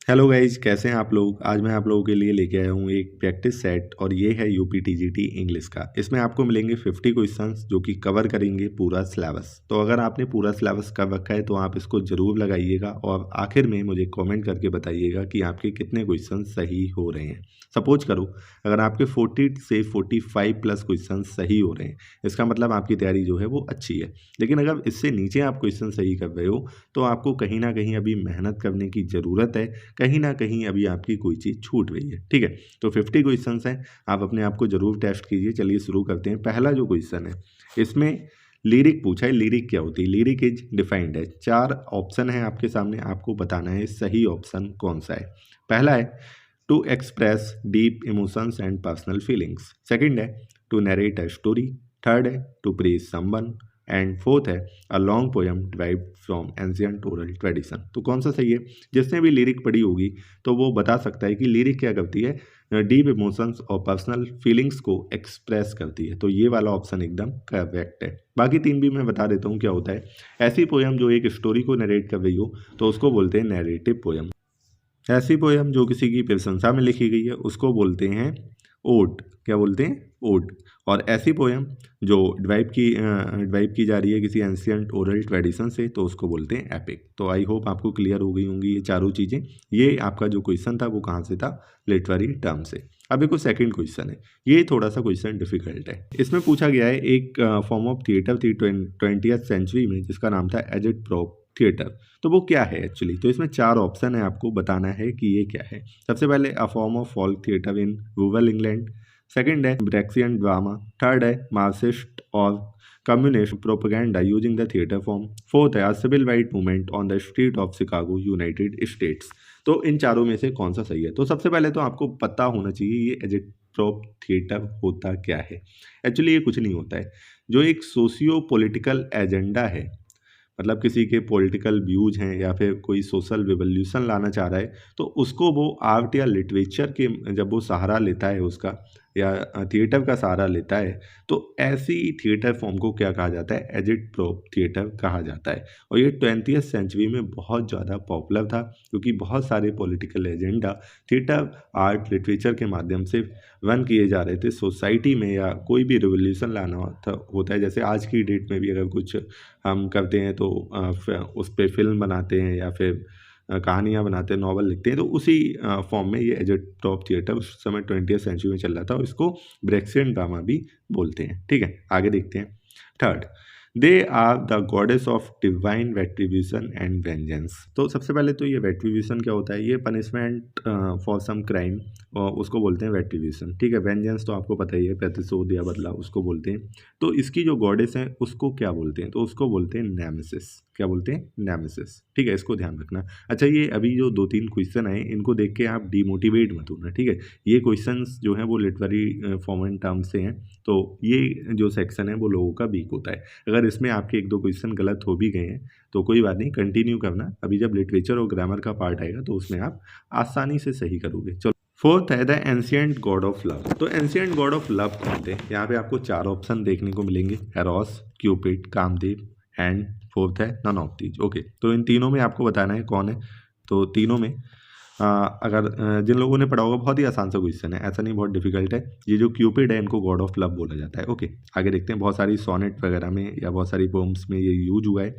Hello guys, कैसे हैं आप लोग। आज मैं आप लोगों के लिए लेके आया हूँ एक प्रैक्टिस सेट और ये है यूपीटीजीटी इंग्लिश का। इसमें आपको मिलेंगे 50 क्वेश्चंस जो कि कवर करेंगे पूरा सिलेबस। तो अगर आपने पूरा सिलेबस कर रखा है तो आप इसको ज़रूर लगाइएगा और आखिर में मुझे कमेंट करके बताइएगा कि आपके कितने क्वेश्चन सही हो रहे हैं। सपोज करो अगर आपके 40 से 45 प्लस क्वेश्चन सही हो रहे हैं, इसका मतलब आपकी तैयारी जो है वो अच्छी है। लेकिन अगर इससे नीचे आप क्वेश्चन सही कर रहे हो तो आपको कहीं ना कहीं अभी मेहनत करने की ज़रूरत है। कहीं ना कहीं अभी आपकी कोई चीज़ छूट रही है। ठीक है, तो 50 क्वेश्चंस हैं, आप अपने आप को जरूर टेस्ट कीजिए। चलिए शुरू करते हैं। पहला जो क्वेश्चन है इसमें लिरिक पूछा है। लिरिक क्या होती है? लिरिक इज डिफाइंड है। 4 ऑप्शन है आपके सामने, आपको बताना है सही ऑप्शन कौन सा है। पहला है to express deep emotions and personal feelings. Second है to narrate a story. Third है to praise someone and fourth है a long poem derived from ancient oral tradition. तो कौन सा सही है? जिसने भी लिरिक पढ़ी होगी तो वो बता सकता है कि लिरिक क्या करती है, डीप इमोशंस और पर्सनल फीलिंग्स को एक्सप्रेस करती है। तो ये वाला ऑप्शन एकदम करेक्ट है। बाकी 3 भी मैं बता देता हूँ क्या होता है। ऐसी पोएम जो एक स्टोरी को नरेट कर रही हो तो उसको बोलते हैं नैरेटिव पोएम। ऐसी पोयम जो किसी की प्रशंसा में लिखी गई है उसको बोलते हैं ओड। क्या बोलते हैं? ओड। और ऐसी पोयम जो डिराइव की जा रही है किसी एंशियंट ओरल ट्रेडिशन से तो उसको बोलते हैं एपिक। तो आई होप आपको क्लियर हो गई होंगी ये चारों चीज़ें। ये आपका जो क्वेश्चन था वो कहाँ से था? लिटरेरी टर्म से। अब एक सेकंड क्वेश्चन है, ये थोड़ा सा क्वेश्चन डिफिकल्ट है। इसमें पूछा गया है एक फॉर्म ऑफ थिएटर थी 20th सेंचुरी में जिसका नाम था एजिटप्रॉप थिएटर। तो वो क्या है एक्चुअली? तो इसमें 4 ऑप्शन है, आपको बताना है कि ये क्या है। सबसे पहले a form of folk theatre in rural England. Second है ब्रेक्सियन ड्रामा। थर्ड है मार्क्सिस्ट और communist propaganda using the theatre form. Fourth है civil right movement on the street of Chicago United States. तो इन चारों में से कौन सा सही है? तो सबसे पहले तो आपको पता होना चाहिए ये एजिटप्रॉप थिएटर होता क्या है। एक्चुअली ये कुछ नहीं होता है। जो एक सोशियो पॉलिटिकल एजेंडा है, मतलब किसी के पॉलिटिकल व्यूज हैं या फिर कोई सोशल रिवोल्यूशन लाना चाह रहा है तो उसको वो आर्ट या लिटरेचर के जब वो सहारा लेता है उसका, या थिएटर का सहारा लेता है, तो ऐसी थिएटर फॉर्म को क्या कहा जाता है? एजिटप्रॉप थिएटर कहा जाता है। और ये 20th सेंचुरी में बहुत ज़्यादा पॉपुलर था क्योंकि बहुत सारे political agenda theatre art literature के माध्यम से रन किए जा रहे थे सोसाइटी में, या कोई भी रिवोल्यूशन लाना होता है। जैसे आज की डेट में भी अगर कुछ हम करते हैं तो उस पर फिल्म बनाते हैं या फिर कहानियाँ बनाते हैं, नॉवल लिखते हैं, तो उसी फॉर्म में ये एजिटप्रॉप थिएटर उस समय 20th सेंचुरी में चल रहा था और इसको ब्रेक्सियन ड्रामा भी बोलते हैं। ठीक है, आगे देखते हैं। Third, they are the goddess of divine retribution and vengeance. तो सबसे पहले तो ये रेट्रीब्यूशन क्या होता है? ये पनिशमेंट फॉर सम क्राइम, उसको बोलते हैं रेट्रीब्यूशन। ठीक है, वेंजेंस तो आपको पता ही है, प्रतिशोध या बदला, उसको बोलते हैं। तो इसकी जो गॉडेस हैं उसको क्या बोलते हैं? तो उसको बोलते हैं नेमेसिस। क्या बोलते हैं? नेमेसिस। ठीक है, इसको ध्यान रखना। अच्छा, ये अभी जो 2-3 क्वेश्चन आए इनको देख के आप डिमोटिवेट मत होना। ठीक है, ये क्वेश्चंस जो हैं वो लिटरेरी फॉर्म एंड टर्म से हैं, तो ये जो सेक्शन है वो लोगों का वीक होता है। अगर इसमें आपके 1-2 क्वेश्चन गलत हो भी गए हैं तो कोई बात नहीं, कंटिन्यू करना। अभी जब लिटरेचर और ग्रामर का पार्ट आएगा तो उसमें आप आसानी से सही करोगे। चलो, फोर्थ है the ancient God of love. तो एंशिएंट गॉड ऑफ लव कौन थे? यहाँ पे आपको 4 ऑप्शन देखने को मिलेंगे, Eros, Cupid, Kamadeva and fourth है नन ऑफ दीज। ओके, तो इन तीनों में आपको बताना है कौन है। तो तीनों में जिन लोगों ने पढ़ा होगा, बहुत ही आसान सा क्वेश्चन है, ऐसा नहीं बहुत डिफिकल्ट है। ये जो क्यूपिड है इनको गॉड ऑफ लव बोला जाता है। ओके, आगे देखते हैं। बहुत सारी सोनेट वगैरह में या बहुत सारी पोम्स में ये यूज हुआ है।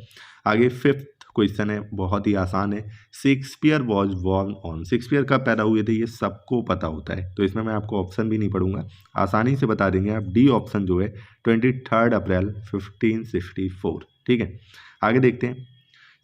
आगे फिफ्थ क्वेश्चन है, बहुत ही आसान है। Shakespeare was born on. Shakespeare कब पैदा हुए थे ये सबको पता होता है, तो इसमें मैं आपको ऑप्शन भी नहीं पढ़ूंगा, आसानी से बता देंगे आप। डी ऑप्शन जो है 23 अप्रैल 1564। ठीक है, आगे देखते हैं।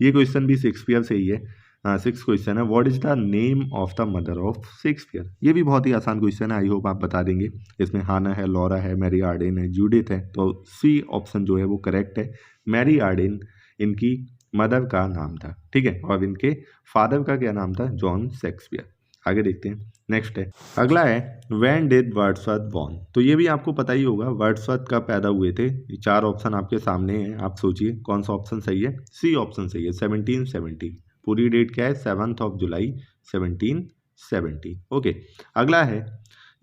ये क्वेश्चन भी शेक्सपियर से ही है। 6th क्वेश्चन है, what is the name of the mother of Shakespeare. ये भी बहुत ही आसान क्वेश्चन है, आई होप आप बता देंगे। इसमें हाना है, लॉरा है, मैरी आर्डेन है, जूडिथ है। तो सी ऑप्शन जो है वो करेक्ट है। मैरी आर्डेन इनकी मदर का नाम था। ठीक है, और इनके फादर का क्या नाम था? John Shakespeare. आगे देखते हैं। नेक्स्ट है, अगला है व्हेन डिड वर्ड्सवर्थ बॉर्न। तो ये भी आपको पता ही होगा, वर्ड्सवर्थ कब पैदा हुए थे। ये 4 ऑप्शन आपके सामने हैं, आप सोचिए कौन सा ऑप्शन सही है। सी ऑप्शन सही है, 1770। पूरी डेट क्या है? 7 जुलाई 1770। ओके, अगला है,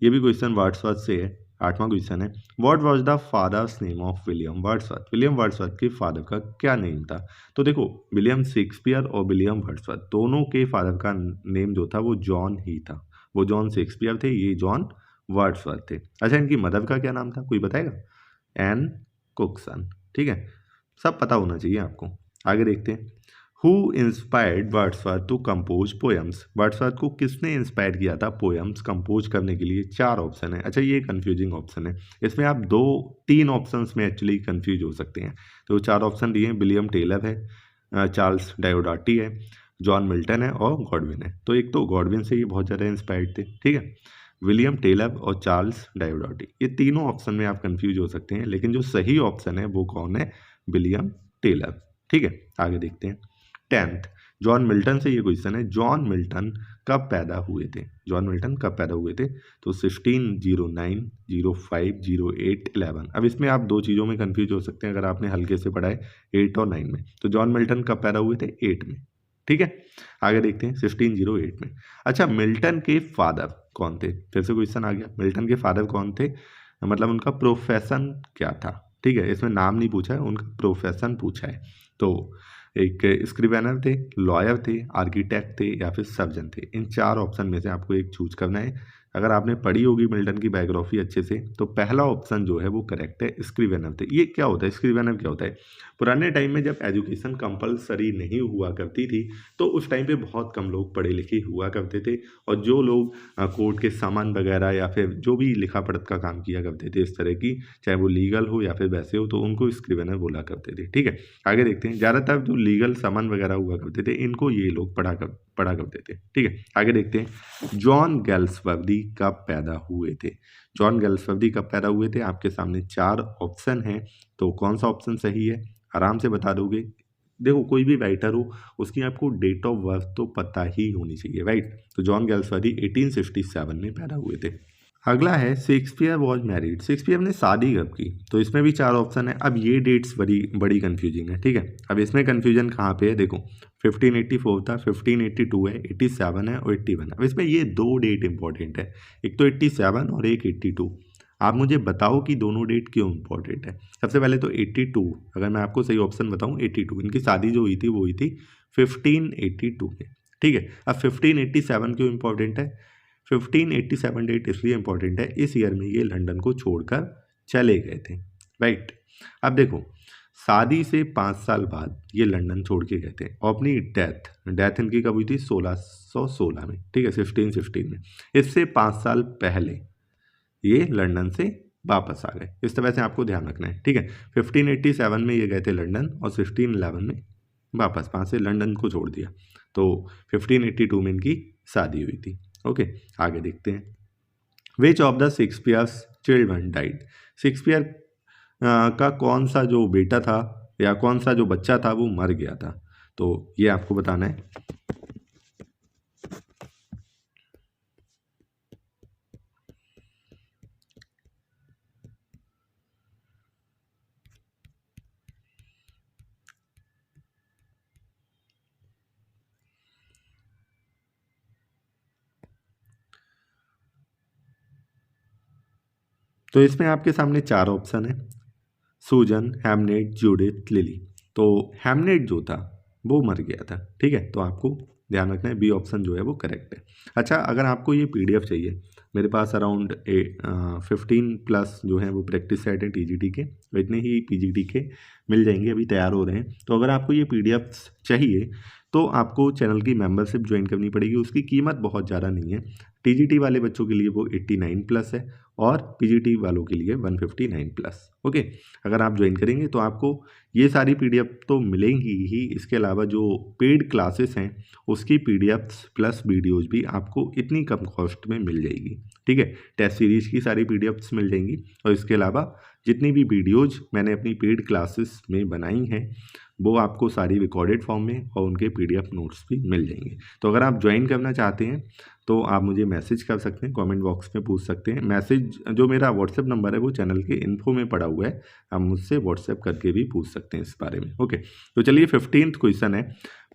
ये भी क्वेश्चन वर्ड्सवर्थ से है। 8वां क्वेश्चन है, what was the father's name of William Wordsworth. William Wordsworth के फादर का क्या नेम था? तो देखो, विलियम शेक्सपियर और विलियम वर्ड्सवर्थ दोनों के फादर का नेम जो था वो जॉन ही था। वो जॉन शेक्सपियर थे, ये जॉन वर्ड्सवर्थ थे। अच्छा, इनकी मदर का क्या नाम था, कोई बताएगा? एन कुकसन। ठीक है, सब पता होना चाहिए आपको। आगे देखते हैं, who inspired Wordsworth to compose poems. Wordsworth को किसने इंस्पायर किया था पोएम्स कंपोज करने के लिए? 4 ऑप्शन है। अच्छा, ये कंफ्यूजिंग ऑप्शन है, इसमें आप 2-3 ऑप्शंस में एक्चुअली कंफ्यूज हो सकते हैं। तो 4 ऑप्शन दिए हैं, विलियम टेलर है, चार्ल्स डायोडाटी है, जॉन मिल्टन है और गॉडविन है। तो एक तो गॉडविन से ये बहुत ज़्यादा इंस्पायर्ड थे। ठीक है, विलियम टेलर और चार्ल्स डायोडाटी, ये तीनों ऑप्शन में आप कंफ्यूज हो सकते हैं, लेकिन जो सही ऑप्शन है वो कौन है? William Taylor. ठीक है, आगे देखते हैं। 10th, जॉन मिल्टन से ये क्वेश्चन है, जॉन मिल्टन कब पैदा हुए थे? जॉन मिल्टन कब पैदा हुए थे? तो 1609, 05, 08, 11। अब इसमें आप 2 चीज़ों में कंफ्यूज हो सकते हैं अगर आपने हल्के से पढ़ा है 8 और 9 में। तो जॉन मिल्टन कब पैदा हुए थे? 8 में। ठीक है, आगे देखते हैं 1608 में। अच्छा, मिल्टन के फादर कौन थे? फिर से क्वेश्चन आ गया, मिल्टन के फादर कौन थे, मतलब उनका प्रोफेशन क्या था? ठीक है, इसमें नाम नहीं पूछा है, उनका प्रोफेशन पूछा है। तो एक स्क्रिवेनर थे, लॉयर थे, आर्किटेक्ट थे या फिर सर्जन थे। इन 4 ऑप्शन में से आपको एक चूज करना है। अगर आपने पढ़ी होगी मिल्टन की बायोग्राफी अच्छे से, तो पहला ऑप्शन जो है वो करेक्ट है, स्क्रिवेनर थे। ये क्या होता है, स्क्रिवेनर क्या होता है? पुराने टाइम में जब एजुकेशन कंपलसरी नहीं हुआ करती थी, तो उस टाइम पे बहुत कम लोग पढ़े लिखे हुआ करते थे, और जो लोग कोर्ट के सामान वगैरह या फिर जो भी लिखा पढ़त का काम किया करते थे इस तरह की, चाहे वो लीगल हो या फिर वैसे हो, तो उनको स्क्रिवेनर बोला करते थे। ठीक है, आगे देखते हैं। ज़्यादातर जो लीगल सामान वगैरह हुआ करते थे, इनको ये लोग पढ़ा करते थे। ठीक है, आगे देखते हैं, जॉन गैल्सवर्दी कब पैदा हुए थे? जॉन गैल्सवर्दी कब पैदा हुए थे? आपके सामने 4 ऑप्शन हैं, तो कौन सा ऑप्शन सही है आराम से बता दोगे। देखो, कोई भी राइटर हो उसकी आपको डेट ऑफ बर्थ तो पता ही होनी चाहिए, राइट? तो जॉन गैल्सवर्दी 1867 में पैदा हुए थे। अगला है, शेक्सपियर वॉज मैरिड। शेक्सपियर ने शादी कब की? तो इसमें भी 4 ऑप्शन है। अब ये डेट्स बड़ी बड़ी कंफ्यूजिंग है। ठीक है, अब इसमें कंफ्यूजन कहाँ पे है? देखो, 1584 था, 1582 है, 87 है और 81 है। अब इसमें ये 2 डेट इंपॉर्टेंट है, एक तो 87 और एक 82। आप मुझे बताओ कि दोनों डेट क्यों इंपॉर्टेंट है। सबसे पहले तो 82, अगर मैं आपको सही ऑप्शन बताऊँ, 82 इनकी शादी जो हुई थी वो हुई थी 1582 में। ठीक है, अब 1587 क्यों इंपॉर्टेंट है? 1587 डेट इसलिए इंपॉर्टेंट है, इस ईयर में ये लंदन को छोड़कर चले गए थे, राइट? अब देखो, शादी से 5 साल बाद ये लंदन छोड़ के गए थे, और अपनी डेथ इनकी कब हुई थी? 1616 में। ठीक है, 1616 में। इससे 5 साल पहले ये लंदन से वापस आ गए। इस तरह से आपको ध्यान रखना है। ठीक है, 1587 में ये गए थे लंदन और 1611 में वापस वहाँ से लंदन को छोड़ दिया। तो 1582 में इनकी शादी हुई थी। ओके, आगे देखते हैं। Which of the Shakespeare's children died. Shakespeare का कौन सा जो बेटा था या कौन सा जो बच्चा था वो मर गया था? तो ये आपको बताना है। तो इसमें आपके सामने 4 ऑप्शन है, सूजन, हैमनेट, जूडिथ, लिली। तो हैमनेट जो था वो मर गया था। ठीक है, तो आपको ध्यान रखना है, बी ऑप्शन जो है वो करेक्ट है। अच्छा, अगर आपको ये PDF चाहिए, मेरे पास अराउंड 15+ जो है वो प्रैक्टिस सेट है TGT के, और इतने ही PGT के मिल जाएंगे, अभी तैयार हो रहे हैं। तो अगर आपको ये PDF चाहिए तो आपको चैनल की मेंबरशिप ज्वाइन करनी पड़ेगी। उसकी कीमत बहुत ज़्यादा नहीं है। TGT वाले बच्चों के लिए वो 89+ है और PGT वालों के लिए 159+। ओके, अगर आप ज्वाइन करेंगे तो आपको ये सारी PDF तो मिलेंगी ही, इसके अलावा जो पेड क्लासेस हैं उसकी PDFs प्लस वीडियोज़ भी आपको इतनी कम कॉस्ट में मिल जाएगी। ठीक है, टेस्ट सीरीज की सारी PDFs मिल जाएंगी, और इसके अलावा जितनी भी वीडियोज़ मैंने अपनी पेड क्लासेस में बनाई हैं वो आपको सारी रिकॉर्डेड फॉर्म में और उनके PDF नोट्स भी मिल जाएंगे। तो अगर आप ज्वाइन करना चाहते हैं तो आप मुझे मैसेज कर सकते हैं, कमेंट बॉक्स में पूछ सकते हैं। मैसेज जो मेरा व्हाट्सएप नंबर है वो चैनल के इन्फो में पड़ा हुआ है, आप मुझसे व्हाट्सएप करके भी पूछ सकते हैं इस बारे में। ओके, तो चलिए 15th क्वेश्चन है,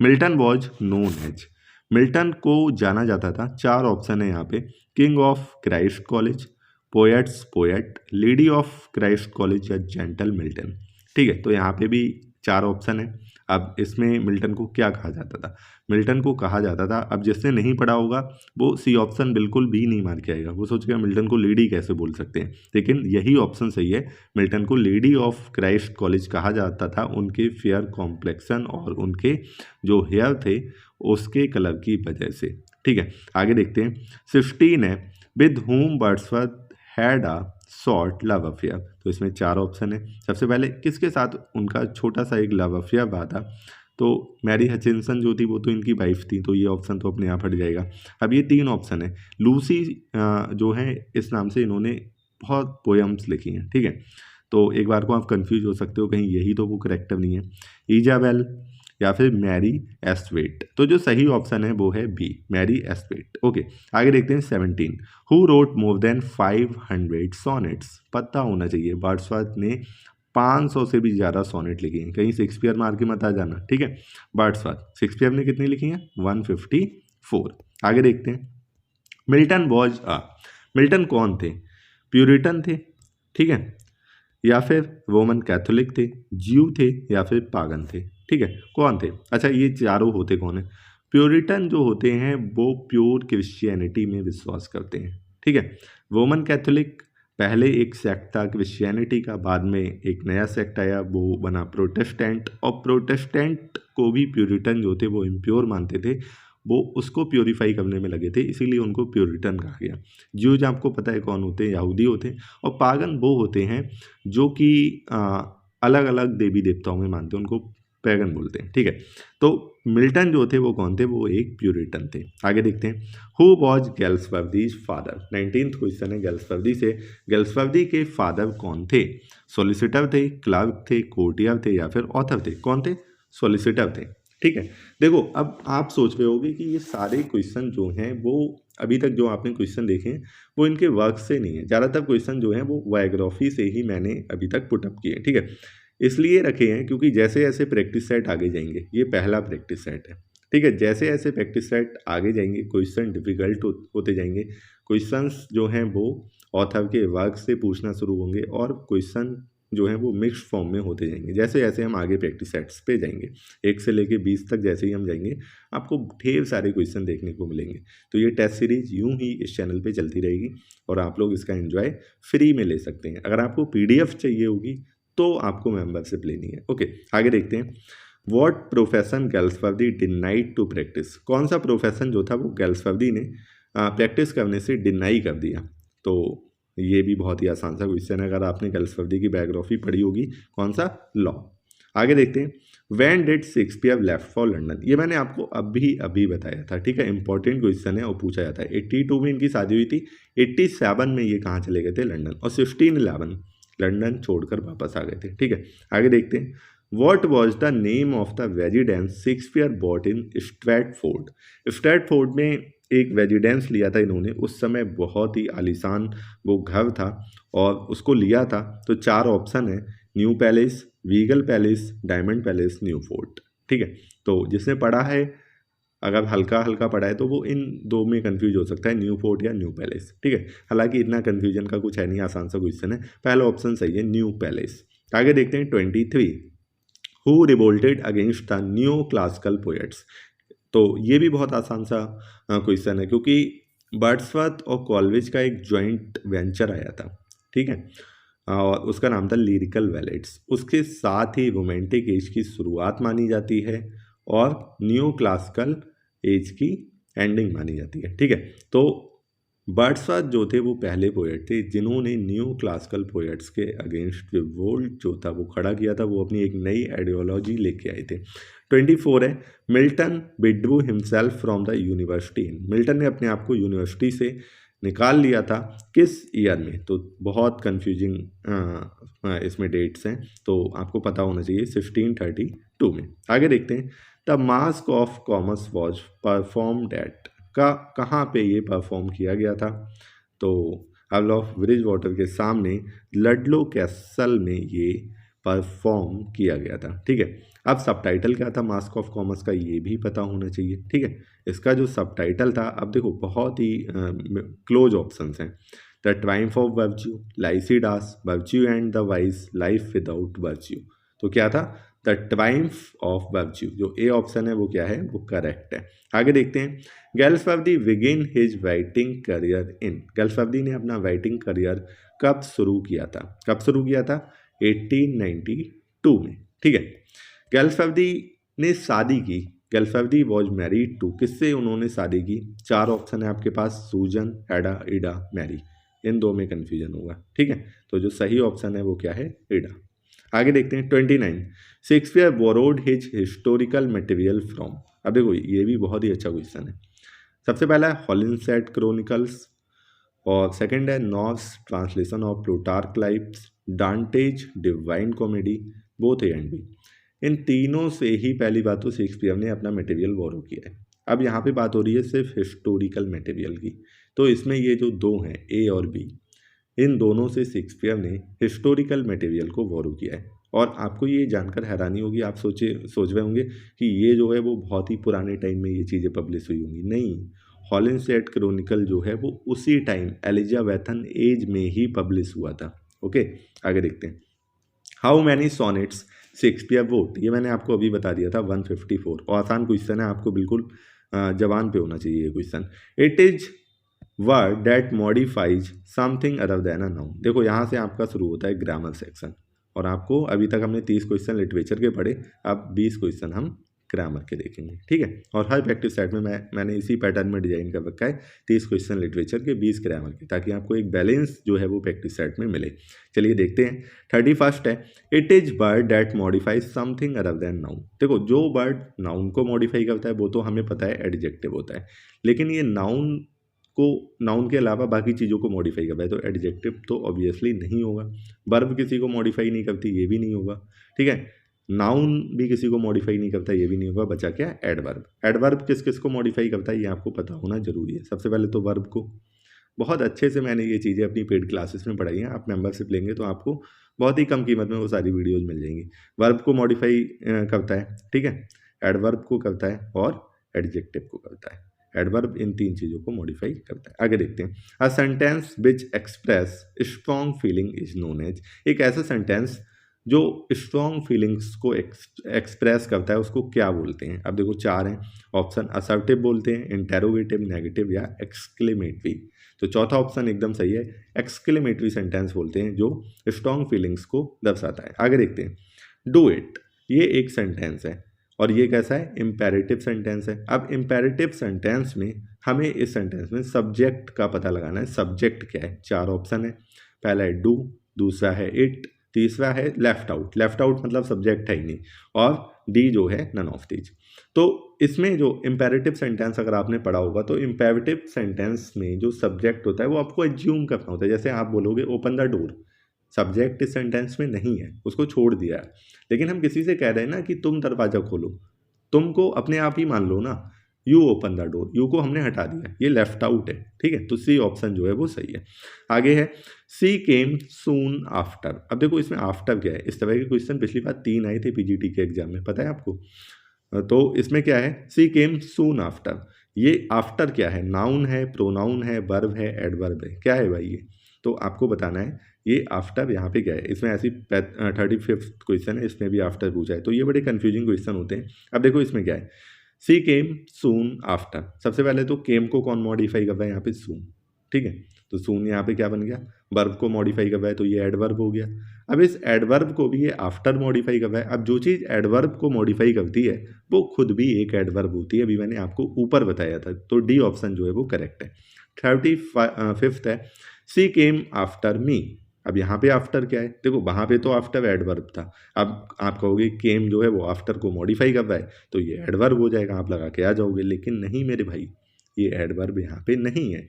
Milton was known as. Milton को जाना जाता था, 4 ऑप्शन है यहाँ पे, king of Christ College, poets poet, lady of Christ College या जेंटल मिल्टन। ठीक है, तो यहाँ पे भी 4 ऑप्शन है। अब इसमें मिल्टन को क्या कहा जाता था? मिल्टन को कहा जाता था, अब जिसने नहीं पढ़ा होगा वो सी ऑप्शन बिल्कुल भी नहीं मार के आएगा, वो सोचेगा मिल्टन को लेडी कैसे बोल सकते हैं, लेकिन यही ऑप्शन सही है। मिल्टन को लेडी ऑफ क्राइस्ट कॉलेज कहा जाता था उनके फेयर कॉम्प्लेक्शन और उनके जो हेयर थे उसके कलर की वजह से। ठीक है, आगे देखते हैं। 16 है, with home Wordsworth had a short love affair. तो इसमें 4 ऑप्शन है। सबसे पहले किसके साथ उनका छोटा सा एक लव अफेयर हुआ था? तो मैरी हचिंसन जो थी वो तो इनकी वाइफ थी, तो ये ऑप्शन तो अपने आप हट जाएगा। अब ये 3 ऑप्शन है। लूसी जो है इस नाम से इन्होंने बहुत पोएम्स लिखी हैं। ठीक है, तो एक बार को आप कंफ्यूज हो सकते हो कहीं यही तो वो करेक्टर नहीं है। इजाबेल या फिर मैरी एस्टवेट। तो जो सही ऑप्शन है वो है बी, मैरी एस्टवेट। ओके, आगे देखते हैं 17। Who wrote more than 500 sonnets. पता होना चाहिए वर्ड्सवर्थ ने 500 से भी ज़्यादा सोनेट लिखे हैं, कहीं शेक्सपियर मार के मत आ जाना। ठीक है, वर्ड्सवर्थ, शेक्सपियर ने कितनी लिखी हैं? 154। आगे देखते हैं। मिल्टन वॉज मिल्टन कौन थे? प्यूरिटन थे, ठीक है, या फिर रोमन कैथोलिक थे, ज्यू थे, या फिर पागन थे। ठीक है, कौन थे? अच्छा, ये चारों होते कौन है? प्योरिटन जो होते हैं वो प्योर क्रिश्चियनिटी में विश्वास करते हैं। ठीक है, रोमन कैथोलिक पहले एक सेक्ट था क्रिश्चियनिटी का, बाद में एक नया सेक्ट आया वो बना प्रोटेस्टेंट, और प्रोटेस्टेंट को भी प्योरिटन जो थे वो इम्प्योर मानते थे, वो उसको प्योरीफाई करने में लगे थे, इसीलिए उनको प्योरिटन कहा गया। ज्यूज आपको पता है कौन होते हैं? यहूदी होते हैं। और पागन वो होते हैं जो कि अलग अलग देवी देवताओं में मानते हैं, उनको पैगन बोलते हैं। ठीक है, तो मिल्टन जो थे वो कौन थे? वो एक प्यूरिटन थे। आगे देखते हैं। Who was Galsworthy's father. 19th question है गेल्सवर्दी से। गेल्सवर्दी के फादर कौन थे? सॉलिसिटर थे, क्लर्क थे, कोर्टियर थे, या फिर ऑथर थे? कौन थे? सॉलिसिटर थे। ठीक है, देखो अब आप सोच रहे होगे कि ये सारे क्वेश्चन जो हैं वो अभी तक जो आपने क्वेश्चन देखे हैं वो इनके वर्क से नहीं है, ज़्यादातर क्वेश्चन जो हैं वो बायोग्राफी से ही मैंने अभी तक पुटअप किए हैं। ठीक है, इसलिए रखे हैं क्योंकि जैसे जैसे प्रैक्टिस सेट आगे जाएंगे, ये पहला प्रैक्टिस सेट है। ठीक है, जैसे जैसे प्रैक्टिस सेट आगे जाएंगे क्वेश्चन डिफिकल्ट होते जाएंगे, क्वेश्चंस जो हैं वो ऑथर के वर्क से पूछना शुरू होंगे, और क्वेश्चन जो है वो मिक्स फॉर्म में होते जाएंगे जैसे जैसे हम आगे प्रैक्टिस सेट्स पे जाएंगे। 1 से लेके 20 तक जैसे ही हम जाएंगे आपको ढेर सारे क्वेश्चन देखने को मिलेंगे। तो ये टेस्ट सीरीज यूं ही इस चैनल पे चलती रहेगी और आप लोग इसका एंजॉय फ्री में ले सकते हैं। अगर आपको PDF चाहिए होगी तो आपको मेंबरशिप लेनी है। ओके, आगे देखते हैं। What profession Galsworthy denied to practice. कौन सा प्रोफेशन जो था वो गेल्सवर्दी ने प्रैक्टिस करने से डिनाई कर दिया? तो ये भी बहुत ही आसान सा क्वेश्चन है, अगर आपने गेल्सवर्दी की बायोग्राफी पढ़ी होगी। कौन सा? लॉ। आगे देखते हैं। When did Shakespeare left for London. ये मैंने आपको अभी बताया था। ठीक है, इंपॉर्टेंट क्वेश्चन है और पूछा जाता है। 82 में इनकी शादी हुई थी, 87 में ये कहाँ चले गए थे? लंदन, और 1611 लंदन छोड़कर वापस आ गए थे। ठीक है, आगे देखते हैं। What was the name of the residence Shakespeare bought in Stratford. Stratford में एक रेजिडेंस लिया था इन्होंने, उस समय बहुत ही आलीशान वो घर था और उसको लिया था। तो 4 ऑप्शन है, new palace, wiggle palace, diamond palace, new fort. ठीक है, तो जिसने पढ़ा है, अगर हल्का हल्का पढ़ा है तो वो इन 2 में कंफ्यूज हो सकता है, न्यू फोर्ट या न्यू पैलेस। ठीक है, हालांकि इतना कंफ्यूजन का कुछ है नहीं, आसान सा क्वेश्चन है। पहला ऑप्शन सही है, न्यू पैलेस। आगे देखते हैं 23। Who revolted against the new classical poets. तो ये भी बहुत आसान सा क्वेश्चन है क्योंकि वर्ड्सवर्थ और कॉलरिज का एक जॉइंट वेंचर आया था। ठीक है, और उसका नाम था लिरिकल बैलेड्स। उसके साथ ही रोमांटिक एज की शुरुआत मानी जाती है और न्यू क्लासिकल एज की एंडिंग मानी जाती है। ठीक है, तो वर्ड्सवर्थ जो थे वो पहले पोएट थे जिन्होंने न्यू क्लासिकल पोएट्स के अगेंस्ट रिवोल्ट जो था वो खड़ा किया था, वो अपनी एक नई आइडियोलॉजी लेके आए थे। 24 है। Milton withdrew himself from the university. Milton ने अपने आप को यूनिवर्सिटी से निकाल लिया था किस ईयर में? तो बहुत कंफ्यूजिंग इसमें डेट्स हैं, तो आपको पता होना चाहिए 1632 में। आगे देखते हैं। The mask of commerce was performed eight का कहाँ पे ये परफॉर्म किया गया था? तो अर्ल ऑफ ब्रिज वाटर के सामने लडलो कैसल में ये परफॉर्म किया गया था। ठीक है, अब सबटाइटल क्या था मास्क ऑफ कॉमर्स का, ये भी पता होना चाहिए। ठीक है, इसका जो सबटाइटल था, अब देखो बहुत ही क्लोज ऑप्शंस हैं। The triumph of virtue, Lycidas, virtue and the wise, life without virtue. तो क्या था? The triumph of virtue. जो ए ऑप्शन है वो क्या है? वो करेक्ट है। आगे देखते हैं। Galsworthy begin his writing career in. Galsworthy ने अपना राइटिंग करियर कब शुरू किया था? कब शुरू किया था? 1892 में। ठीक है। गैल्सवर्दी ने शादी की, गैल्सवर्दी वॉज मैरिड टू, किससे उन्होंने शादी की? 4 ऑप्शन है आपके पास, सूजन, एडा, इडा, मैरी। इन दो में कन्फ्यूजन होगा। ठीक है, तो जो सही ऑप्शन है वो क्या है? इडा। आगे देखते हैं 29। Shakespeare borrowed his historical material from. अब देखो ये भी बहुत ही अच्छा क्वेश्चन है। सबसे पहला है हॉलिनसेट क्रॉनिकल्स, और सेकंड है North's translation of Plutarch lives, Dante's Divine Comedy, both A and B. इन तीनों से ही पहली बात तो शेक्सपियर ने अपना मटेरियल बोरो किया है। अब यहाँ पे बात हो रही है सिर्फ हिस्टोरिकल मटेरियल की, तो इसमें ये जो दो हैं ए और बी, इन दोनों से शेक्सपियर ने हिस्टोरिकल मटेरियल को बोरो किया है। और आपको ये जानकर हैरानी होगी, आप सोच रहे होंगे कि ये जो है वो बहुत ही पुराने टाइम में ये चीज़ें पब्लिश हुई होंगी। नहीं, हॉलिनसेट क्रॉनिकल जो है वो उसी टाइम एलिजाबेथन एज में ही पब्लिश हुआ था। ओके, आगे देखते हैं। How many sonnets Shakespeare vote. ये मैंने आपको अभी बता दिया था 154, और आसान क्वेश्चन है, आपको बिल्कुल जबान पे होना चाहिए ये question. It is word that modifies something other than a noun. देखो यहाँ से आपका शुरू होता है ग्रामर सेक्शन, और आपको अभी तक हमने 30 क्वेश्चन लिटरेचर के पढ़े, अब 20 क्वेश्चन हम ग्रामर के देखेंगे। ठीक है, और हर प्रैक्टिस सेट में मैंने इसी पैटर्न में डिजाइन कर रखा है, 30 क्वेश्चन लिटरेचर के, 20 ग्रामर के, ताकि आपको एक बैलेंस जो है वो प्रैक्टिस सेट में मिले। चलिए देखते हैं। 31 है, it is word that modifies something other than noun. देखो जो वर्ड नाउन को मॉडिफाई करता है वो तो हमें पता है एडजेक्टिव होता है, लेकिन ये नाउन के अलावा बाकी चीज़ों को मॉडिफाई करता है, तो एडजेक्टिव तो ऑब्वियसली नहीं होगा। वर्ब किसी को मॉडिफाई नहीं करती, ये भी नहीं होगा। ठीक है, नाउन भी किसी को मॉडिफाई नहीं करता, ये भी नहीं होगा। बचा क्या? एडवर्ब। एडवर्ब किस किस को मॉडिफाई करता है ये आपको पता होना जरूरी है। सबसे पहले तो वर्ब को, बहुत अच्छे से मैंने ये चीज़ें अपनी पेड क्लासेस में पढ़ाई हैं, आप मेंबरशिप लेंगे तो आपको बहुत ही कम कीमत में वो सारी वीडियोज़ मिल जाएंगी। वर्ब को मॉडिफाई करता है, ठीक है, एडवर्ब को करता है, और एडजेक्टिव को करता है। एडवर्ब इन 3 चीज़ों को मॉडिफाई करता है। आगे देखते हैं। A sentence which express strong feeling is known as. एक ऐसा सेंटेंस जो स्ट्रॉन्ग फीलिंग्स को एक्सप्रेस करता है उसको क्या बोलते हैं? अब देखो 4 हैं ऑप्शन। असर्टिव बोलते हैं, इंटेरोगेटिव, नेगेटिव, या एक्सक्लेमेटरी। तो चौथा ऑप्शन एकदम सही है, एक्सक्लेमेटरी सेंटेंस बोलते हैं जो स्ट्रॉन्ग फीलिंग्स को दर्शाता है। आगे देखते हैं। डू इट, ये एक सेंटेंस है, और ये कैसा है? इम्पेरेटिव सेंटेंस है। अब इम्पेरेटिव सेंटेंस में हमें इस सेंटेंस में सब्जेक्ट का पता लगाना है। सब्जेक्ट क्या है? 4 ऑप्शन है। पहला है डू, दूसरा है इट, तीसरा है लेफ्ट आउट। लेफ्ट आउट मतलब सब्जेक्ट है ही नहीं, और डी जो है नन ऑफ दीज। तो इसमें जो इम्पेरेटिव सेंटेंस अगर आपने पढ़ा होगा, तो इम्पेरेटिव सेंटेंस में जो सब्जेक्ट होता है वो आपको एज्यूम करना होता है। जैसे आप बोलोगे ओपन द डोर, सब्जेक्ट इस सेंटेंस में नहीं है, उसको छोड़ दिया है, लेकिन हम किसी से कह रहे हैं ना कि तुम दरवाजा खोलो, तुमको अपने आप ही मान लो ना, you open the door, you को हमने हटा दिया, ये लेफ्ट आउट है। ठीक है, तो सी ऑप्शन जो है वो सही है। आगे है सी केम सून आफ्टर। अब देखो इसमें आफ्टर क्या है? इस तरह के क्वेश्चन पिछली बार 3 आए थे पीजीटी के एग्जाम में, पता है आपको? तो इसमें क्या है? सी केम सून आफ्टर। ये आफ्टर क्या है? नाउन है, प्रोनाउन है, वर्ब है, एडवर्ब है, क्या है भाई ये? तो आपको बताना है ये आफ्टर यहाँ पे क्या है। इसमें ऐसी 35th क्वेश्चन है, इसमें भी आफ्टर पूछा है, तो ये बड़े कंफ्यूजिंग क्वेश्चन होते हैं। अब देखो इसमें क्या है, सी केम सून आफ्टर। सबसे पहले तो केम को कौन मॉडिफाई कर रहा है? यहाँ पे सून। ठीक है, तो सून यहाँ पे क्या बन गया? वर्ब को मॉडिफाई कर रहा है, तो ये एडवर्ब हो गया। अब इस एडवर्ब को भी ये आफ्टर मॉडिफाई कर रहा है। अब जो चीज़ एडवर्ब को मॉडिफाई करती है वो खुद भी एक एडवर्ब होती है, अभी मैंने आपको ऊपर बताया था, तो डी ऑप्शन जो है वो करेक्ट है। 35th है सी केम आफ्टर मी। अब यहाँ पे आफ्टर क्या है? देखो वहाँ पे तो आफ्टर एडवर्ब था, अब आप कहोगे केम जो है वो आफ्टर को मॉडिफाई कर रहा है, तो ये एडवर्ब हो जाएगा, आप लगा के आ जाओगे। लेकिन नहीं मेरे भाई, ये एडवर्ब यहाँ पे नहीं है,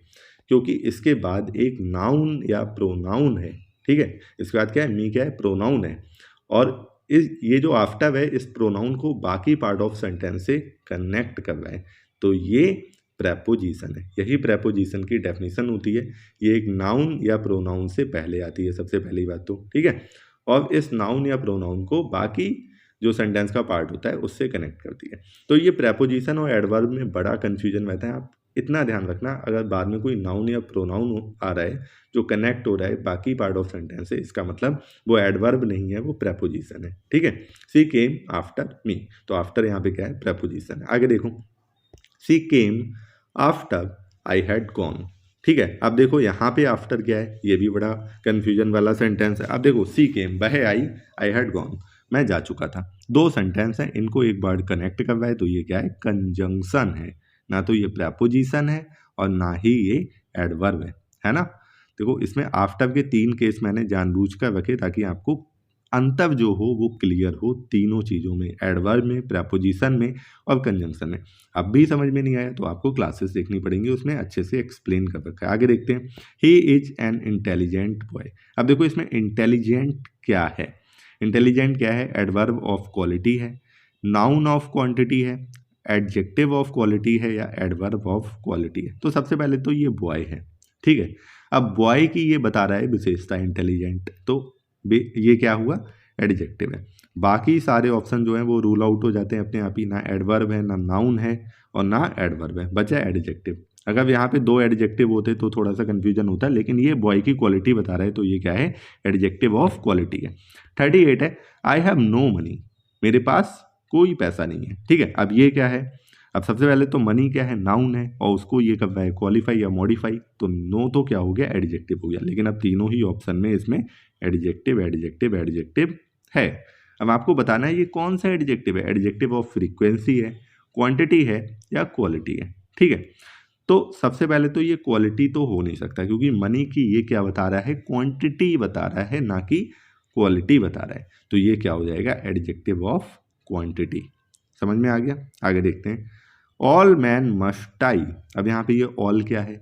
क्योंकि इसके बाद एक नाउन या प्रोनाउन है। ठीक है, इसके बाद क्या है? मी क्या है? प्रोनाउन है, और ये जो आफ्टर है इस प्रोनाउन को बाकी पार्ट ऑफ सेंटेंस से कनेक्ट कर रहा है, तो ये प्रेपोजिशन है। यही प्रेपोजिशन की डेफिनेशन होती है, ये एक नाउन या प्रोनाउन से पहले आती है, सबसे पहली बात तो। ठीक है, और इस नाउन या प्रोनाउन को बाकी जो सेंटेंस का पार्ट होता है उससे कनेक्ट करती है। तो ये प्रेपोजिशन और एडवर्ब में बड़ा कन्फ्यूजन रहता है, आप इतना ध्यान रखना, अगर बाद में कोई नाउन या प्रोनाउन आ रहा है जो कनेक्ट हो रहा है बाकी पार्ट ऑफ सेंटेंस से, इसका मतलब वो एडवर्ब नहीं है, वो प्रेपोजिशन है। ठीक है, सी केम आफ्टर मी, तो आफ्टर यहाँ पे क्या है, प्रेपोजिशन है। आगे देखो, she came after I had gone. ठीक है, अब देखो यहाँ पे आफ्टर क्या है, ये भी बड़ा कंफ्यूजन वाला सेंटेंस है। अब देखो सी केम, वह आई हैड गॉन, मैं जा चुका था। दो सेंटेंस हैं, इनको एक बार कनेक्ट करवाए तो ये क्या है, कंजंक्शन है, ना तो ये प्रेपोजिशन है और ना ही ये एडवर्ब है ना। देखो इसमें आफ्टर के 3 केस मैंने जानबूझकर रखे ताकि आपको अंतर जो हो वो क्लियर हो तीनों चीज़ों में, एडवर्ब में, प्रेपोजिशन में और कंजंक्शन में। अब भी समझ में नहीं आया तो आपको क्लासेस देखनी पड़ेंगी, उसमें अच्छे से एक्सप्लेन कर रखा है। आगे देखते हैं, he is an intelligent boy. अब देखो इसमें इंटेलिजेंट क्या है, इंटेलिजेंट क्या है, एडवर्ब ऑफ क्वालिटी है, नाउन ऑफ क्वांटिटी है, एडजेक्टिव ऑफ क्वालिटी है या एडवर्ब ऑफ क्वालिटी है। तो सबसे पहले तो ये बॉय है। ठीक है, अब बॉय की ये बता रहा है विशेषता इंटेलिजेंट, तो ये क्या हुआ, एडजेक्टिव है। बाकी सारे ऑप्शन जो हैं वो रूल आउट हो जाते हैं अपने आप ही, ना एडवर्ब है, ना नाउन है और ना एडवर्ब है, बचा एडजेक्टिव। अगर यहाँ पे 2 एडजेक्टिव होते तो थोड़ा सा कंफ्यूजन होता, लेकिन ये बॉय की क्वालिटी बता रहा है तो ये क्या है, एडजेक्टिव ऑफ क्वालिटी है। 38 है, आई हैव नो मनी, मेरे पास कोई पैसा नहीं है। ठीक है, अब ये क्या है, अब सबसे पहले तो मनी क्या है, नाउन है और उसको ये कब है, क्वालिफाई या मॉडिफाई, तो नो तो क्या हो गया, एडजेक्टिव हो गया। लेकिन अब तीनों ही ऑप्शन में इसमें एडजेक्टिव एडजेक्टिव एडजेक्टिव है। अब आपको बताना है ये कौन सा एडजेक्टिव है, एडजेक्टिव ऑफ फ्रीक्वेंसी है, क्वांटिटी है या क्वालिटी है। ठीक है, तो सबसे पहले तो ये क्वालिटी तो हो नहीं सकता क्योंकि मनी की ये क्या बता रहा है, क्वांटिटी बता रहा है, ना कि क्वालिटी बता रहा है। तो ये क्या हो जाएगा, एडजेक्टिव ऑफ क्वांटिटी। समझ में आ गया। आगे देखते हैं, ऑल मैन मस्ट टाई। अब यहाँ पे ये ऑल क्या है,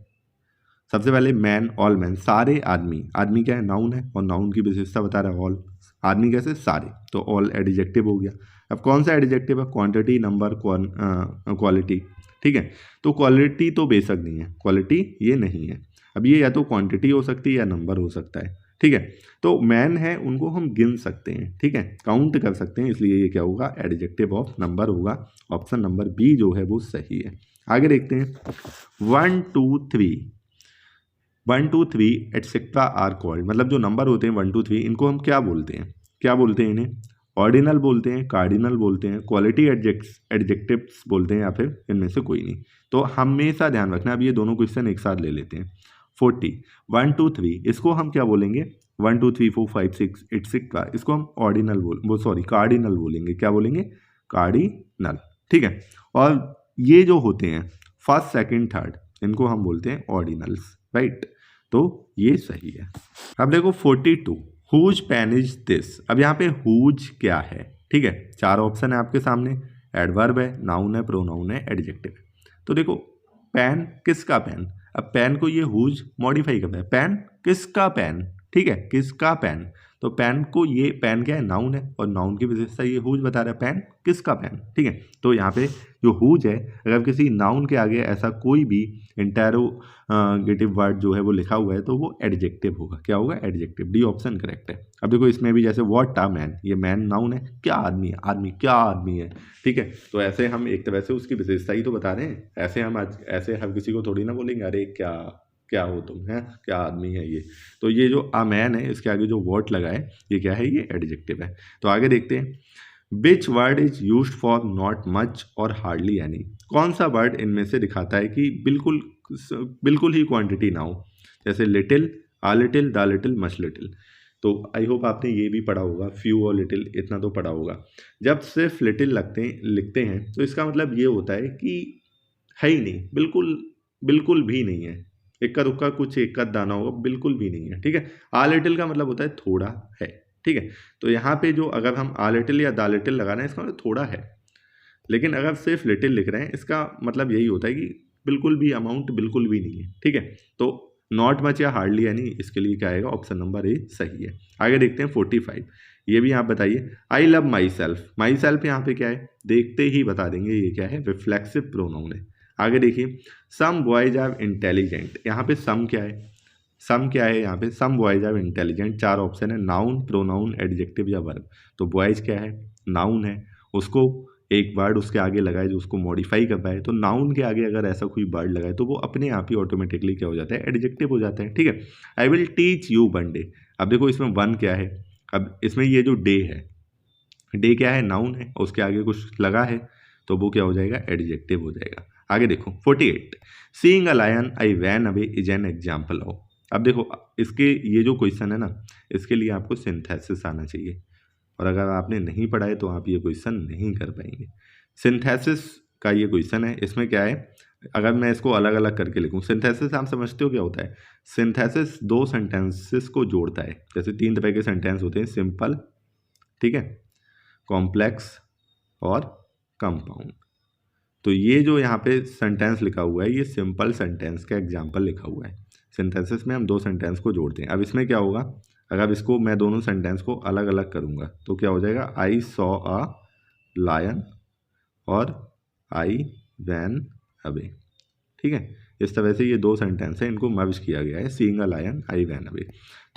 सबसे पहले मैन, ऑल मैन, सारे आदमी, आदमी क्या है, नाउन है और नाउन की विशेषता बता रहा है ऑल, आदमी कैसे, सारे, तो ऑल एडजेक्टिव हो गया। अब कौन सा एडजेक्टिव है, क्वांटिटी, नंबर, क्वालिटी। ठीक है, तो क्वालिटी तो बेशक नहीं है, क्वालिटी ये नहीं है। अब ये या तो क्वांटिटी हो सकती है या नंबर हो सकता है। ठीक है, तो मैन है उनको हम गिन सकते हैं, ठीक है, काउंट कर सकते हैं, इसलिए ये क्या होगा, एडजेक्टिव ऑफ नंबर होगा। ऑप्शन नंबर बी जो है वो सही है। आगे देखते हैं, 1 2 3, 1 2 3 एटसेट्रा आर कॉल्ड, मतलब जो नंबर होते हैं 1 2 3 इनको हम क्या बोलते हैं, क्या बोलते हैं इन्हें, ऑर्डिनल बोलते हैं, कार्डिनल बोलते हैं, क्वालिटी एडजेक्टिव्स बोलते हैं, या फिर इनमें से कोई नहीं। तो हमेशा ध्यान रखना, अब ये दोनों क्वेश्चन एक साथ ले लेते हैं। 40, 1 2 3 इसको हम क्या बोलेंगे, 1 2 3 4 5 6 एटसेट्रा, इसको हम ऑर्डिनल कार्डिनल बोलेंगे। क्या बोलेंगे, कार्डिनल। ठीक है, और ये जो होते हैं फर्स्ट सेकंड थर्ड, इनको हम बोलते हैं ऑर्डिनल्स, राइट। तो ये सही है। अब देखो 42, हुज पेन इज दिस। अब यहाँ पे हुज क्या है, ठीक है, 4 ऑप्शन है आपके सामने, एडवर्ब है, नाउन है, प्रोनाउन है, एडजेक्टिव है। तो देखो पेन, किसका पेन, अब पेन को ये हुज मॉडिफाई करता है, पेन किसका पेन, ठीक है, किसका पेन, तो पेन को ये पेन क्या है, नाउन है और नाउन की विशेषता ये हुज बता रहा है, पेन किसका पेन। ठीक है, तो यहाँ पे जो हुज है, अगर किसी नाउन के आगे ऐसा कोई भी इंटेरोगेटिव वर्ड जो है वो लिखा हुआ है तो वो एडजेक्टिव होगा। क्या होगा, एडजेक्टिव। डी ऑप्शन करेक्ट है। अब देखो इसमें भी जैसे व्हाट अ मैन, ये मैन नाउन है, क्या आदमी है, आदमी क्या आदमी है। ठीक है, तो ऐसे हम एक तरह से उसकी विशेषता ही तो बता रहे हैं, ऐसे हम आज ऐसे हर किसी को थोड़ी ना बोलेंगे अरे क्या क्या हो तुम, है क्या आदमी है ये। तो ये जो अ मैन है इसके आगे जो वर्ड लगा है ये क्या है, ये एडजेक्टिव है। तो आगे देखते हैं, which word is used for not much और हार्डली एनी। कौन सा वर्ड इनमें से दिखाता है कि बिल्कुल बिल्कुल ही क्वांटिटी ना हो, जैसे little, uh little, the little, much little. तो आई होप आपने ये भी पढ़ा होगा, फ्यू और लिटिल इतना तो पढ़ा होगा। जब सिर्फ लिटिल लिखते हैं तो इसका मतलब ये होता है कि है ही नहीं, बिल्कुल बिल्कुल भी नहीं है, इक्का दुक्का कुछ एक दाना होगा, बिल्कुल भी नहीं है। ठीक है, आ लिटिल का मतलब होता है थोड़ा है। ठीक है, तो यहाँ पे जो अगर हम आ लिटिल या दा लिटिल लगा रहे हैं इसका मतलब थोड़ा है, लेकिन अगर सिर्फ लिटिल लिख रहे हैं इसका मतलब यही होता है कि बिल्कुल भी अमाउंट बिल्कुल भी नहीं है। ठीक है, तो नॉट मच या हार्डली यानी इसके लिए क्या आएगा, ऑप्शन नंबर ए सही है। आगे देखते हैं 45, ये भी आप बताइए, I love my self. My self यहाँ पे क्या है, देखते ही बता देंगे ये क्या है, रिफ्लेक्सिव प्रोनाउन है। आगे देखिए, सम बॉयज आर इंटेलिजेंट। यहाँ पे सम क्या है, सम क्या है, यहाँ पे some boys are intelligent, 4 option है, नाउन, प्रोनाउन, एडजेक्टिव या वर्ब। तो बॉयज क्या है, नाउन है, उसको एक वर्ड उसके आगे लगाए जो उसको मॉडिफाई कर पाए, तो नाउन के आगे अगर ऐसा कोई वर्ड लगाए तो वो अपने आप ही ऑटोमेटिकली क्या हो जाता है, एडजेक्टिव हो जाता है। ठीक है, I will teach you one day. अब देखो इसमें वन क्या है, अब इसमें ये जो डे है, डे क्या है, नाउन है, उसके आगे कुछ लगा है तो वो क्या हो जाएगा, एडजेक्टिव हो जाएगा। आगे देखो 48, seeing a lion I ran away is an example of. अब देखो इसके ये जो क्वेश्चन है ना, इसके लिए आपको सिंथेसिस आना चाहिए, और अगर आपने नहीं पढ़ा है तो आप ये क्वेश्चन नहीं कर पाएंगे। सिंथेसिस का ये क्वेश्चन है, इसमें क्या है, अगर मैं इसको अलग अलग करके लिखूं, सिंथेसिस आप समझते हो क्या होता है, सिंथेसिस दो सेंटेंसेस को जोड़ता है। जैसे तीन तरह के सेंटेंस होते हैं, सिंपल, ठीक है, कॉम्प्लेक्स और कंपाउंड। तो ये जो यहाँ पे सेंटेंस लिखा हुआ है, ये सिंपल सेंटेंस का एग्जाम्पल लिखा हुआ है। सिंथेसिस में हम दो सेंटेंस को जोड़ते हैं। अब इसमें क्या होगा, अगर इसको मैं दोनों सेंटेंस को अलग अलग करूँगा तो क्या हो जाएगा, आई सॉ अ लायन और आई वैन अवे। ठीक है, इस तरह से ये दो सेंटेंस है, इनको मर्ज किया गया है, seeing a lion I ran away.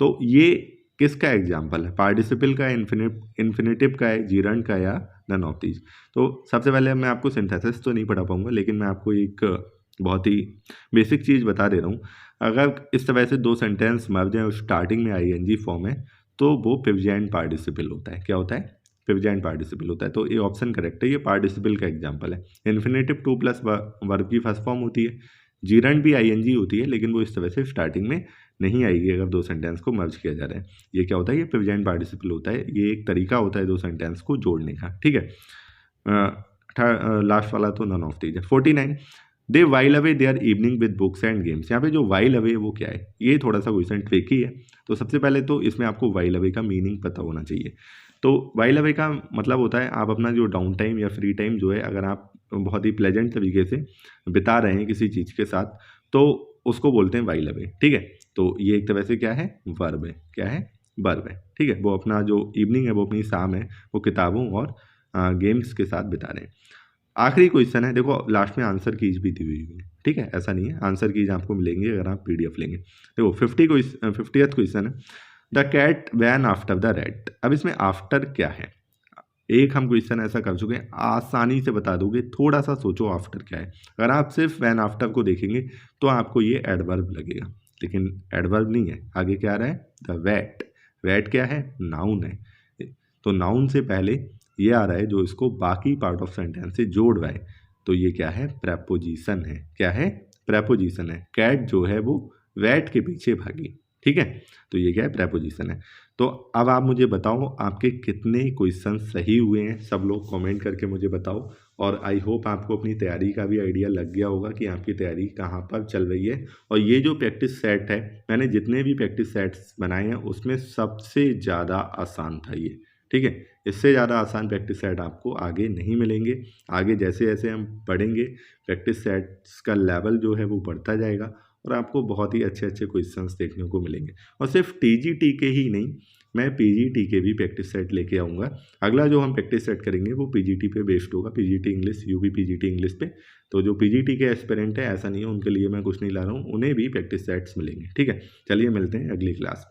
तो ये किसका एग्जाम्पल है, पार्टिसिपल का है, इन्फिनेटिव का है, जीरंड का, या नन ऑफ दीज। तो सबसे पहले मैं आपको सिंथेसिस तो नहीं पढ़ा पाऊंगा, लेकिन मैं आपको एक बहुत ही बेसिक चीज़ बता दे रहा हूँ। अगर इस तरह से दो सेंटेंस मर्ज हैं और स्टार्टिंग में आईएनजी फॉर्म है तो वो प्रेजेंट पार्टिसिपल होता है। क्या होता है, प्रेजेंट पार्टिसिपल होता है। तो ये ऑप्शन करेक्ट है, ये पार्टिसिपल का एग्जाम्पल है। इन्फिनेटिव टू प्लस वर्ब की फर्स्ट फॉर्म होती है, जीरंड भी आईएनजी होती है, लेकिन वो इस तरह से स्टार्टिंग में नहीं आएगी अगर दो सेंटेंस को मर्ज किया जा रहा है। ये क्या होता है, ये प्रेजेंट पार्टिसिपल होता है, ये एक तरीका होता है दो सेंटेंस को जोड़ने का। ठीक है, लास्ट वाला तो नन ऑफ दीज है। 49, they while away their evening with books and games. यहाँ पे जो वाइल अवे वो क्या है, ये थोड़ा सा क्वेश्चन ट्रिकी है। तो सबसे पहले तो इसमें आपको वाइल अवे का मीनिंग पता होना चाहिए। तो वाइल अवे का मतलब होता है आप अपना जो डाउन टाइम या फ्री टाइम जो है, अगर आप बहुत ही प्लेजेंट तरीके से बिता रहे हैं किसी चीज़ के साथ, तो उसको बोलते हैं वाइल अवे। ठीक है, तो ये एक तरह से क्या है, वर्ब है। क्या है, वर्ब है। ठीक है, वो अपना जो इवनिंग है, वो अपनी शाम है, वो किताबों और गेम्स के साथ बिता रहे हैं। आखिरी क्वेश्चन है, देखो लास्ट में आंसर कीज भी दी हुई है। ठीक है, ऐसा नहीं है, आंसर कीज आपको मिलेंगे अगर आप पीडीएफ लेंगे। देखो 50th क्वेश्चन है, the cat ran after the rat. अब इसमें आफ्टर क्या है, एक हम क्वेश्चन ऐसा कर चुके हैं, आसानी से बता दोगे, थोड़ा सा सोचो आफ्टर क्या है। अगर आप सिर्फ वैन आफ्टर को देखेंगे तो आपको ये एडवर्ब लगेगा, लेकिन एडवर्ब नहीं है। आगे क्या आ रहा है, द वैट। वैट क्या है, नाउन है। तो नाउन से पहले ये आ रहा है जो इसको बाकी पार्ट ऑफ सेंटेंस से जोड़ रहा है, तो ये क्या है, प्रेपोजिशन है। क्या है, प्रेपोजिशन है। कैट जो है वो वैट के पीछे भागी। ठीक है, तो ये क्या है, प्रेपोजिशन है। तो अब आप मुझे बताओ आपके कितने क्वेश्चन सही हुए हैं, सब लोग कमेंट करके मुझे बताओ। और आई होप आपको अपनी तैयारी का भी आइडिया लग गया होगा कि आपकी तैयारी कहाँ पर चल रही है। और ये जो प्रैक्टिस सेट है, मैंने जितने भी प्रैक्टिस सेट्स बनाए हैं उसमें सबसे ज़्यादा आसान था ये। ठीक है, इससे ज़्यादा आसान प्रैक्टिस सेट आपको आगे नहीं मिलेंगे। आगे जैसे जैसे हम पढ़ेंगे प्रैक्टिस सेट्स का लेवल जो है वो बढ़ता जाएगा और आपको बहुत ही अच्छे अच्छे क्वेश्चंस देखने को मिलेंगे। और सिर्फ टीजीटी के ही नहीं, मैं पीजीटी के भी प्रैक्टिस सेट लेके आऊँगा। अगला जो हम प्रैक्टिस सेट करेंगे वो पीजीटी पे बेस्ड होगा, PGT English, UP PGT English पे। तो जो पीजीटी के एस्पिरेंट है, ऐसा नहीं है उनके लिए मैं कुछ नहीं ला रहा हूँ, उन्हें भी प्रैक्टिस सेट्स मिलेंगे। ठीक है, चलिए मिलते हैं अगली क्लास में।